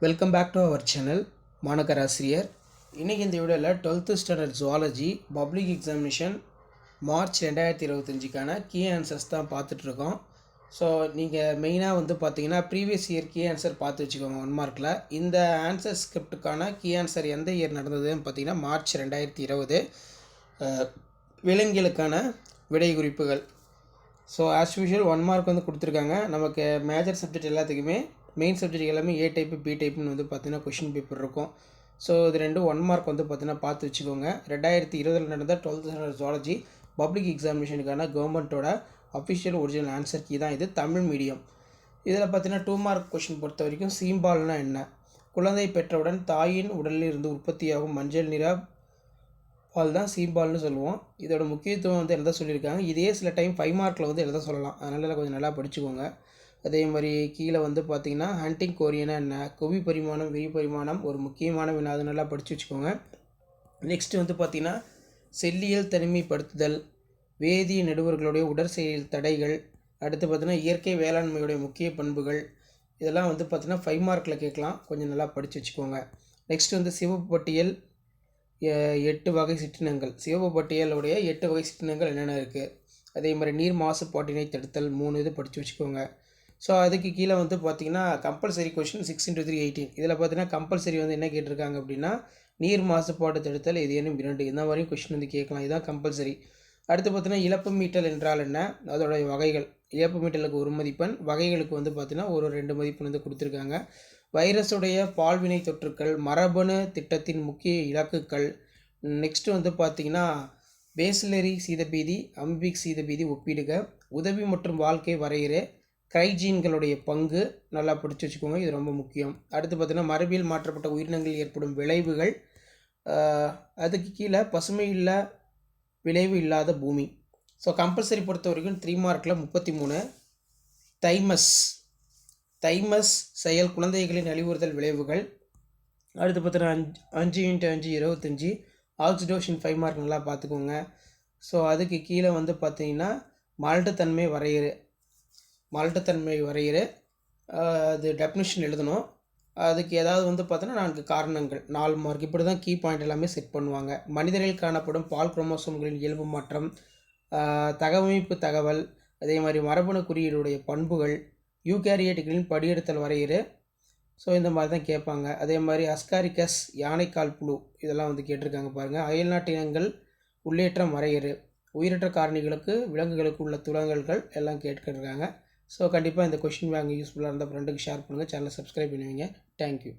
Welcome back to our channel Manakkar Asiriyar. இன்றைக்கி இந்த வீடியோவில் 12th standard zoology public examination March 2025க்கான கீ ஆன்சர்ஸ் தான் பார்த்துட்ருக்கோம். ஸோ நீங்கள் மெயினாக பார்த்தீங்கன்னா ப்ரீவியஸ் இயர் கீ ஆன்சர் பார்த்து வச்சுக்கோங்க 1 மார்க்கில். இந்த ஆன்சர் ஸ்கிரிப்டுக்கான கீ ஆன்சர் எந்த இயர் நடந்ததுன்னு பார்த்தீங்கன்னா மார்ச் 2020 விலங்கியலுக்கான விடை குறிப்புகள். ஸோ ஆஸ் யூஷுவல் 1 மார்க் கொடுத்துருக்காங்க. நமக்கு மேஜர் சப்ஜெக்ட் எல்லாத்துக்குமே மெயின் சப்ஜெக்ட் எல்லாமே ஏ டைப்பு பி டைப்புன்னு பார்த்தீங்கன்னா கொஷின் பேப்பர் இருக்கும். ஸோ இது ரெண்டும் 1 மார்க் பார்த்தீங்கன்னா பார்த்து வச்சுக்கோங்க. 2020 நடந்த 12th ஸ்டாண்டர்ட் ஜுவாலஜி பப்ளிக் எக்ஸாமினேஷனுக்கான கவர்மெண்ட்டோட அஃபிஷியல் ஒரிஜினல் ஆன்சர் கீ தான் இது. தமிழ் மீடியம். இதில் பார்த்தீங்கன்னா 2 மார்க் கொஷின் பொறுத்த வரைக்கும் சீம்பால்னா என்ன, குழந்தை பெற்றவுடன் தாயின் உடலில் இருந்து உற்பத்தியாகும் மஞ்சள் நிற பால் தான் சீம்பால்னு சொல்லுவோம். இதோட முக்கியத்துவம் எழுத சொல்லியிருக்காங்க. இதே சில டைம் 5 மார்க்கில் எழுத சொல்லலாம். அதனால் கொஞ்சம் நல்லா படிச்சுக்கோங்க. அதே மாதிரி கீழே பார்த்தீங்கன்னா ஹண்டிங் கோரியனா என்ன, குவி பரிமாணம் விரி பரிமாணம் ஒரு முக்கியமான வினா, அது நல்லா படித்து வச்சுக்கோங்க. நெக்ஸ்ட் பார்த்தீங்கன்னா செல்லியல் தனிமைப்படுத்துதல், வேதிய நெடுவர்களுடைய உடற்செயல் தடைகள், அடுத்து பார்த்தீங்கன்னா இயற்கை வேளாண்மையுடைய முக்கிய பண்புகள், இதெல்லாம் பார்த்தீங்கன்னா 5 மார்க்கில் கேட்கலாம். கொஞ்சம் நல்லா படித்து வச்சுக்கோங்க. நெக்ஸ்ட் சிவப்பு பட்டியல் 8 வகை சிற்றினங்கள், சிவப்பு பட்டியலுடைய 8 வகை சிற்றினங்கள் என்னென்ன இருக்குது. அதே மாதிரி நீர் மாசுபாட்டினை தடுத்தல் 3 இது படித்து வச்சுக்கோங்க. ஸோ அதுக்கு கீழே பார்த்தீங்கன்னா கம்பல்சரி கொஷின் 6 × 3 18. இதில் பார்த்தீங்கன்னா கம்பல்சரி என்ன கேட்டிருக்காங்க அப்படின்னா நீர் மாசுபாடு தடுத்தல் இது ஏனும் 2, இந்த மாதிரியும் கொஷின் கேட்கலாம். இதுதான் கம்பல்சரி. அடுத்து பார்த்தீங்கன்னா இழப்பு மீட்டல் என்றால் என்ன, அதோடைய வகைகள். இழப்பு மீட்டலுக்கு 1 மதிப்பெண், வகைகளுக்கு பார்த்தீங்கன்னா ஒரு 2 மதிப்பெண் கொடுத்துருக்காங்க. வைரஸுடைய பால்வினை தொற்றுக்கள், மரபணு திட்டத்தின் முக்கிய இலக்குகள். நெக்ஸ்ட்டு பார்த்தீங்கன்னா பேசிலரி சீதபீதி அம்பிக் சீதபீதி ஒப்பிடுக, உதவி மற்றும் வாழ்க்கை வரையறை, கைஜீன்களுடைய பங்கு நல்லா படித்து வச்சுக்கோங்க, இது ரொம்ப முக்கியம். அடுத்து பார்த்தீங்கன்னா மரபியல் மாற்றப்பட்ட உயிரினங்களில் ஏற்படும் விளைவுகள், அதுக்கு கீழே பசுமை இல்ல விளைவு இல்லாத பூமி. ஸோ கம்பல்சரி பொறுத்த வரைக்கும் 3 மார்க்கில் 33 தைமஸ் செயல் குழந்தைகளின் அழிவுறுதல் விளைவுகள். அடுத்து பார்த்தீங்கன்னா 5 × 5 25 ஆக்சிடோஷன் 5 மார்க் நல்லா பார்த்துக்கோங்க. ஸோ அதுக்கு கீழே பார்த்தீங்கன்னா மால்ட்டுத்தன்மை வரையறை, அது டெஃபினிஷன் எழுதணும். அதுக்கு ஏதாவது பார்த்தோன்னா 4 காரணங்கள், 4 மார்க். இப்படி தான் கீ பாயிண்ட் எல்லாமே செட் பண்ணுவாங்க. மனிதரில் காணப்படும் பால் குரோமோசோம்களின் இயல்பு மாற்றம், தகவமைப்பு தகவல், அதே மாதிரி மரபணு குறியீடுடைய பண்புகள், யூகேரியட்டுகளின் படியெடுத்தல் வரையறை. ஸோ இந்த மாதிரி தான் கேட்பாங்க. அதே மாதிரி அஸ்காரிக்கஸ் யானைக்கால் புழு இதெல்லாம் கேட்டிருக்காங்க பாருங்கள். அயல்நாட்டு இனங்கள் உள்ளேற்றம் வரையறை, உயிரற்ற காரணிகளுக்கு விலங்குகளுக்கு உள்ள துலங்கல்கள் எல்லாம் கேட்கிருக்காங்க. ஸோ கண்டிப்பாக இந்த கொஷின் பேங்க் யூஸ்ஃபுல்லாக இருந்தால் ஃப்ரெண்டுக்கு ஷேர் பண்ணுங்கள். சேனலை சப்ஸ்கிரைப் பண்ணுவீங்க. தேங்க்யூ.